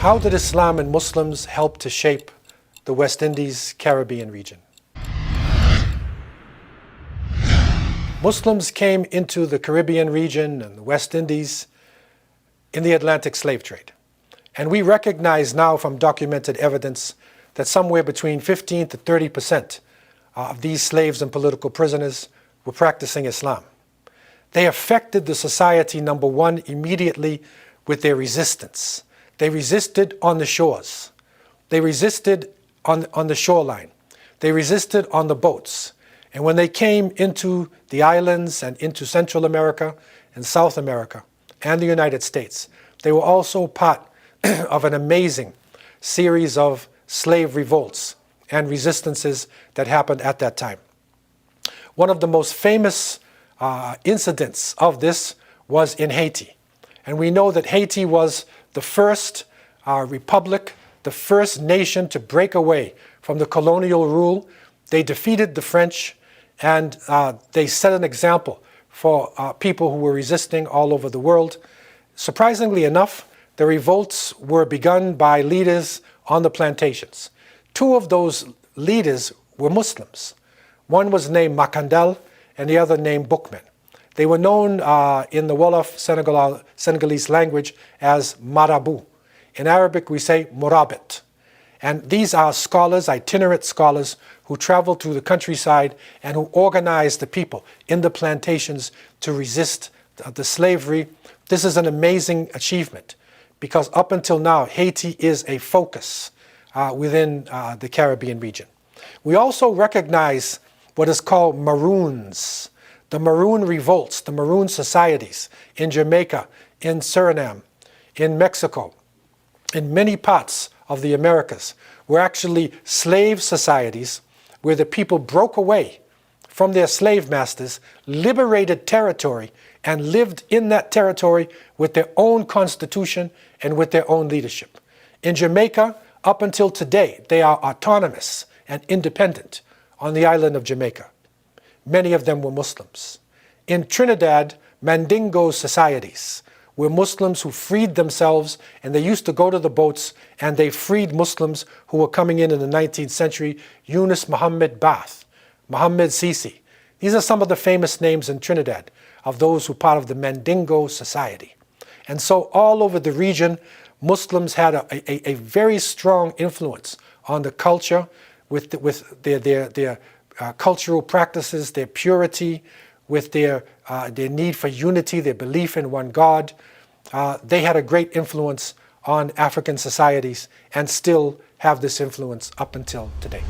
How did Islam and Muslims help to shape the West Indies, Caribbean region? Muslims came into the Caribbean region and the West Indies in the Atlantic slave trade. And we recognize now from documented evidence that somewhere between 15 to 30% of these slaves and political prisoners were practicing Islam. They affected the society, number one, immediately with their resistance. They resisted on the shores. They resisted on the shoreline. They resisted on the boats. And when they came into the islands and into Central America and South America and the United States, they were also part of an amazing series of slave revolts and resistances that happened at that time. One of the most famous incidents of this was in Haiti. And we know that Haiti was the first republic, the first nation to break away from the colonial rule. They defeated the French, and they set an example for people who were resisting all over the world. Surprisingly enough, the revolts were begun by leaders on the plantations. Two of those leaders were Muslims. One was named Mackandal and the other named Boukaman. They were known in the Wolof Senegalese language as Marabout. In Arabic, we say Murabit. And these are scholars, itinerant scholars, who traveled through the countryside and who organized the people in the plantations to resist the slavery. This is an amazing achievement because up until now, Haiti is a focus within the Caribbean region. We also recognize what is called Maroons, the Maroon revolts, the Maroon societies in Jamaica, in Suriname, in Mexico, in many parts of the Americas were actually slave societies where the people broke away from their slave masters, liberated territory, and lived in that territory with their own constitution and with their own leadership. In Jamaica, up until today, they are autonomous and independent on the island of Jamaica. Many of them were Muslims. In Trinidad, Mandingo societies were Muslims who freed themselves, and they used to go to the boats and they freed Muslims who were coming in the 19th century. Yunus Muhammad Bath, Muhammad Ceci. These are some of the famous names in Trinidad of those who were part of the Mandingo society. And so all over the region, Muslims had a very strong influence on the culture with their cultural practices, their purity, with their need for unity, their belief in one God. They had a great influence on African societies and still have this influence up until today.